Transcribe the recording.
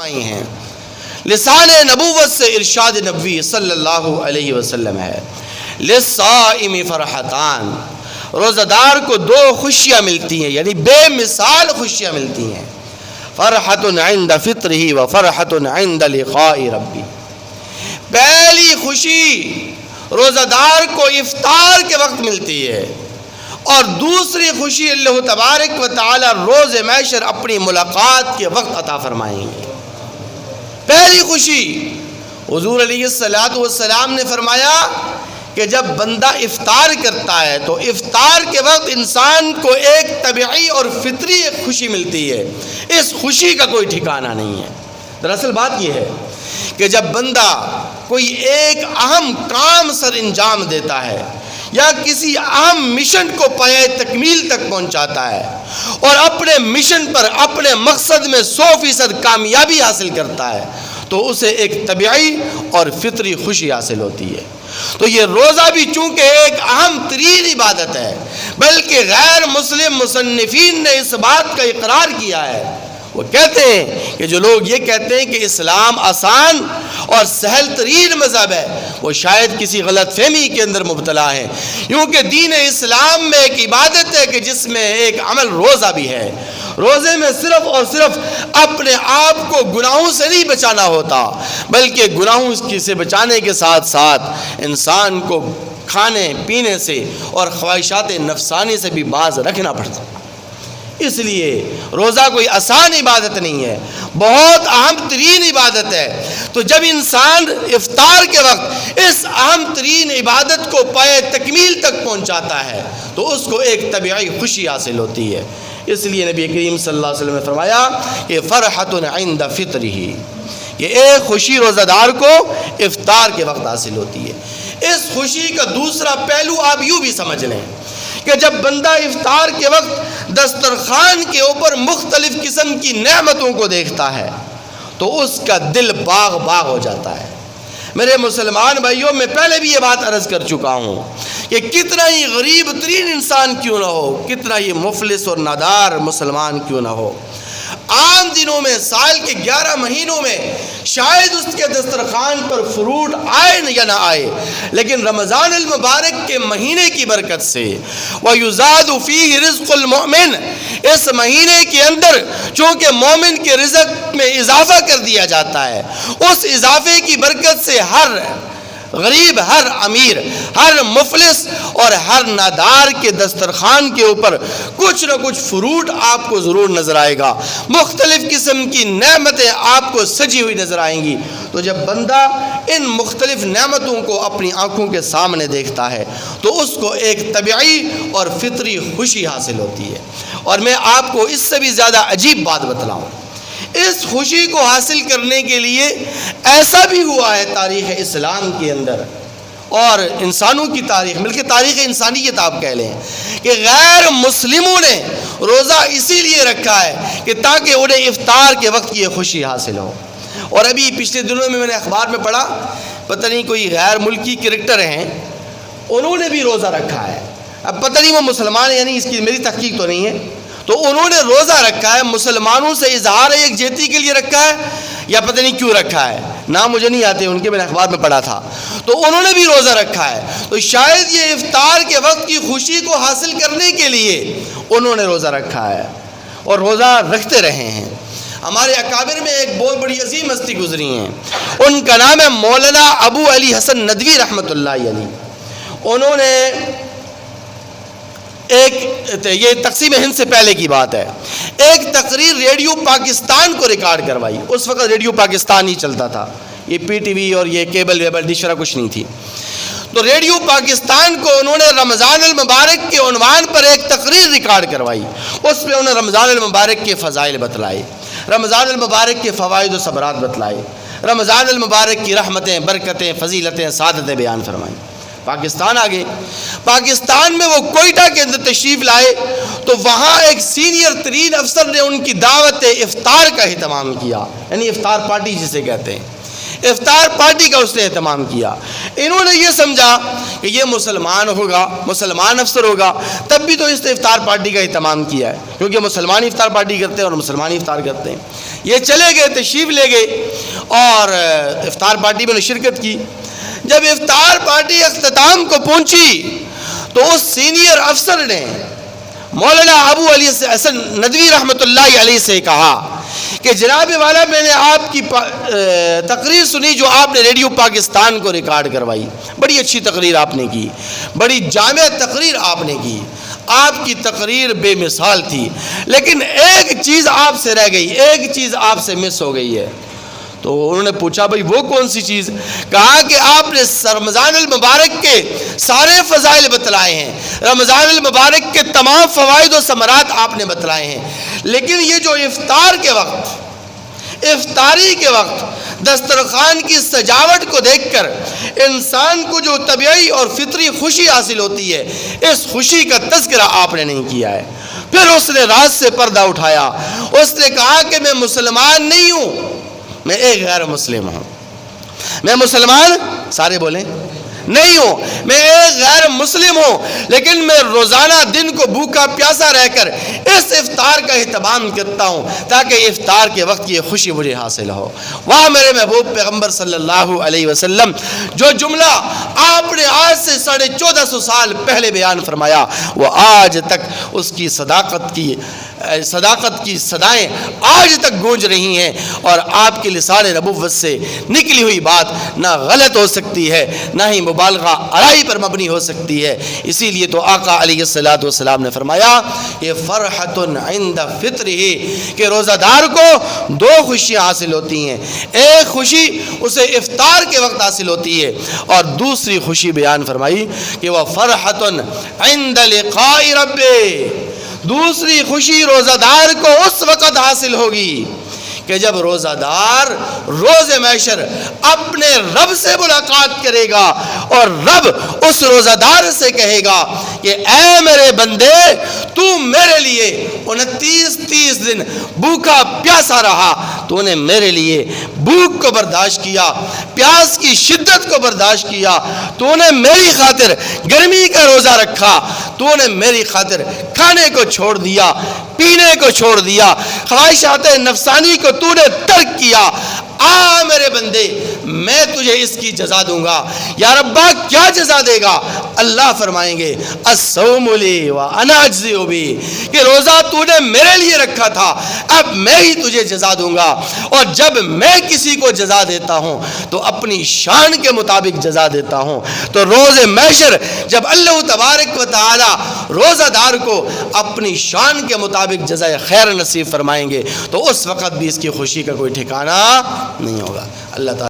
فرمائی ہیں، لسان نبوت سے ارشاد نبوی صلی اللہ علیہ وسلم ہے، للصائم فرحتان، روزہ دار کو دو خوشیاں ملتی ہیں، یعنی بے مثال خوشیاں ملتی ہیں، فرحت عند فطرہ و فرحت عند لقاء ربی۔ پہلی خوشی روزہ دار کو افطار کے وقت ملتی ہے، اور دوسری خوشی اللہ تبارک و تعالی روز محشر اپنی ملاقات کے وقت عطا فرمائیں گے۔ پہلی خوشی حضور علیہ السلام نے فرمایا کہ جب بندہ افطار کرتا ہے تو افطار کے وقت انسان کو ایک طبعی اور فطری ایک خوشی ملتی ہے، اس خوشی کا کوئی ٹھکانہ نہیں ہے۔ دراصل بات یہ ہے کہ جب بندہ کوئی ایک اہم کام سر انجام دیتا ہے یا کسی اہم مشن کو پائے تکمیل تک پہنچاتا ہے اور اپنے مشن پر اپنے مقصد میں 100% کامیابی حاصل کرتا ہے تو اسے ایک طبعی اور فطری خوشی حاصل ہوتی ہے۔ تو یہ روزہ بھی چونکہ ایک اہم ترین عبادت ہے، بلکہ غیر مسلم مصنفین نے اس بات کا اقرار کیا ہے۔ وہ کہتے ہیں کہ جو لوگ یہ کہتے ہیں کہ اسلام آسان اور سہل ترین مذہب ہے، وہ شاید کسی غلط فہمی کے اندر مبتلا ہے، کیونکہ دین اسلام میں ایک عبادت ہے کہ جس میں ایک عمل روزہ بھی ہے۔ روزے میں صرف اور صرف اپنے آپ کو گناہوں سے نہیں بچانا ہوتا، بلکہ گناہوں سے بچانے کے ساتھ ساتھ انسان کو کھانے پینے سے اور خواہشات نفسانی سے بھی باز رکھنا پڑتا ہے۔ اس لیے روزہ کوئی آسان عبادت نہیں ہے، بہت اہم ترین عبادت ہے۔ تو جب انسان افطار کے وقت اس اہم ترین عبادت کو پائے تکمیل تک پہنچاتا ہے تو اس کو ایک طبعی خوشی حاصل ہوتی ہے۔ اس لیے نبی کریم صلی اللہ علیہ وسلم نے فرمایا کہ فرحت عند فطرہ، یہ ایک خوشی روزہ دار کو افطار کے وقت حاصل ہوتی ہے۔ اس خوشی کا دوسرا پہلو آپ یوں بھی سمجھ لیں کہ جب بندہ افطار کے وقت دسترخوان کے اوپر مختلف قسم کی نعمتوں کو دیکھتا ہے تو اس کا دل باغ باغ ہو جاتا ہے۔ میرے مسلمان بھائیوں، میں پہلے بھی یہ بات عرض کر چکا ہوں کہ کتنا ہی غریب ترین انسان کیوں نہ ہو، کتنا ہی مفلس اور نادار مسلمان کیوں نہ ہو، عام دنوں میں سال کے 11 مہینوں میں شاید اس کے دسترخوان پر فروٹ آئے یا نہ آئے، لیکن رمضان المبارک کے مہینے کی برکت سے وَيُزَادُ فِيهِ رِزْقُ الْمُؤْمِنِ، اس مہینے کے اندر چونکہ مومن کے رزق میں اضافہ کر دیا جاتا ہے، اس اضافے کی برکت سے ہر غریب، ہر امیر، ہر مفلس اور ہر نادار کے دسترخوان کے اوپر کچھ نہ کچھ فروٹ آپ کو ضرور نظر آئے گا، مختلف قسم کی نعمتیں آپ کو سجی ہوئی نظر آئیں گی۔ تو جب بندہ ان مختلف نعمتوں کو اپنی آنکھوں کے سامنے دیکھتا ہے تو اس کو ایک طبعی اور فطری خوشی حاصل ہوتی ہے۔ اور میں آپ کو اس سے بھی زیادہ عجیب بات بتلاؤں، اس خوشی کو حاصل کرنے کے لیے ایسا بھی ہوا ہے تاریخ اسلام کے اندر اور انسانوں کی تاریخ، بلکہ تاریخ انسانیت آپ کہہ لیں، کہ غیر مسلموں نے روزہ اسی لیے رکھا ہے کہ تاکہ انہیں افطار کے وقت یہ خوشی حاصل ہو۔ اور ابھی پچھلے دنوں میں نے اخبار میں پڑھا، پتہ نہیں کوئی غیر ملکی کرکٹر ہیں، انہوں نے بھی روزہ رکھا ہے۔ اب پتہ نہیں وہ مسلمان ہیں، یعنی اس کی میری تحقیق تو نہیں ہے، تو انہوں نے روزہ رکھا ہے، مسلمانوں سے اظہار یکجہتی کے لیے رکھا ہے یا پتہ نہیں کیوں رکھا ہے، نام مجھے نہیں آتے ان کے، میں نے اخبار میں پڑھا تھا، تو انہوں نے بھی روزہ رکھا ہے۔ تو شاید یہ افطار کے وقت کی خوشی کو حاصل کرنے کے لیے انہوں نے روزہ رکھا ہے اور روزہ رکھتے رہے ہیں۔ ہمارے اکابر میں ایک بہت بڑی عظیم ہستی گزری ہیں، ان کا نام ہے مولانا ابو علی حسن ندوی رحمۃ اللہ علیہ۔ انہوں نے یہ تقسیم ہند سے پہلے کی بات ہے، ایک تقریر ریڈیو پاکستان کو ریکارڈ کروائی۔ اس وقت ریڈیو پاکستان ہی چلتا تھا، یہ پی ٹی وی اور یہ کیبل ویبل ڈش وغیرہ کچھ نہیں تھی۔ تو ریڈیو پاکستان کو انہوں نے رمضان المبارک کے عنوان پر ایک تقریر ریکارڈ کروائی، اس میں انہوں نے رمضان المبارک کے فضائل بتلائے، رمضان المبارک کے فوائد و ثمرات بتلائے، رمضان المبارک کی رحمتیں، برکتیں، فضیلتیں، سعادتیں بیان فرمائیں۔ پاکستان آگے، پاکستان میں وہ کوئٹہ کے اندر تشریف لائے تو وہاں ایک سینئر ترین افسر نے ان کی دعوت افطار کا اہتمام کیا، یعنی افطار پارٹی جسے کہتے ہیں، افطار پارٹی کا اس نے اہتمام کیا۔ انہوں نے یہ سمجھا کہ یہ مسلمان ہوگا، مسلمان افسر ہوگا، تب بھی تو اس نے افطار پارٹی کا اہتمام کیا ہے، کیونکہ مسلمان افطار پارٹی کرتے ہیں اور مسلمان افطار کرتے ہیں۔ یہ چلے گئے، تشریف لے گئے اور افطار پارٹی میں نے شرکت کی۔ جب افطار پارٹی اختتام کو پہنچی تو اس سینئر افسر نے مولانا ابو علی حسن ندوی رحمۃ اللہ علیہ سے کہا کہ جناب والا میں نے آپ کی تقریر سنی جو آپ نے ریڈیو پاکستان کو ریکارڈ کروائی، بڑی اچھی تقریر آپ نے کی، بڑی جامع تقریر آپ نے کی، آپ کی تقریر بے مثال تھی، لیکن ایک چیز آپ سے رہ گئی، ایک چیز آپ سے مس ہو گئی ہے۔ تو انہوں نے پوچھا بھائی وہ کون سی چیز؟ کہا کہ آپ نے رمضان المبارک کے سارے فضائل بتلائے ہیں، رمضان المبارک کے تمام فوائد و ثمرات آپ نے بتلائے ہیں، لیکن یہ جو افطار کے وقت، افطاری کے وقت دسترخوان کی سجاوٹ کو دیکھ کر انسان کو جو طبیعی اور فطری خوشی حاصل ہوتی ہے، اس خوشی کا تذکرہ آپ نے نہیں کیا ہے۔ پھر اس نے راز سے پردہ اٹھایا، اس نے کہا کہ میں مسلمان نہیں ہوں، میں ایک غیر مسلم ہوں۔ میں مسلمان سارے بولیں نہیں ہوں، میں ایک غیر مسلم ہوں، لیکن میں روزانہ دن کو بھوکا پیاسا رہ کر اس افطار کا اہتمام کرتا ہوں تاکہ افطار کے وقت یہ خوشی مجھے حاصل ہو۔ وہاں میرے محبوب پیغمبر صلی اللہ علیہ وسلم جو جملہ آپ نے آج سے 1450 سال پہلے بیان فرمایا، وہ آج تک اس کی صداقت کی صدائیں آج تک گونج رہی ہیں، اور آپ کے لسان نبوت سے نکلی ہوئی بات نہ غلط ہو سکتی ہے، نہ ہی مبالغہ آرائی پر مبنی ہو سکتی ہے۔ اسی لیے تو آقا علیہ السلام نے فرمایا یہ فرحۃ عند فطرہ، کہ روزہ دار کو دو خوشیاں حاصل ہوتی ہیں، ایک خوشی اسے افطار کے وقت حاصل ہوتی ہے، اور دوسری خوشی بیان فرمائی کہ وہ فرحۃ عند لقاء ربہ، دوسری خوشی روزہ دار کو اس وقت حاصل ہوگی کہ جب روزہ دار روز محشر اپنے رب سے ملاقات کرے گا، اور رب اس روزہ دار سے کہے گا کہ اے میرے بندے، تو میرے لیے 29-30 دن بھوکا پیاسا رہا، تو نے میرے لیے بھوک کو برداشت کیا، پیاس کی شدت کو برداشت کیا، تو نے میری خاطر گرمی کا روزہ رکھا، تو نے میری خاطر کھانے کو چھوڑ دیا، پینے کو چھوڑ دیا، خواہشات نفسانی کو تو نے ترک کیا، آ میرے بندے میں تجھے اس کی جزا دوں گا۔ یا ربا کیا جزا دے گا؟ اللہ فرمائیں گے الصوم لی وانا اجزی بہ، کہ روزہ تو نے میرے لیے رکھا تھا، اب میں ہی تجھے جزا دوں گا، اور جب میں کسی کو جزا دیتا ہوں تو اپنی شان کے مطابق جزا دیتا ہوں۔ تو روز محشر جب اللہ تبارک و تعالی روزہ دار کو اپنی شان کے مطابق جزائے خیر نصیب فرمائیں گے، تو اس وقت بھی اس کی خوشی کا کوئی ٹھکانہ نہیں ہوگا۔ اللہ تعالی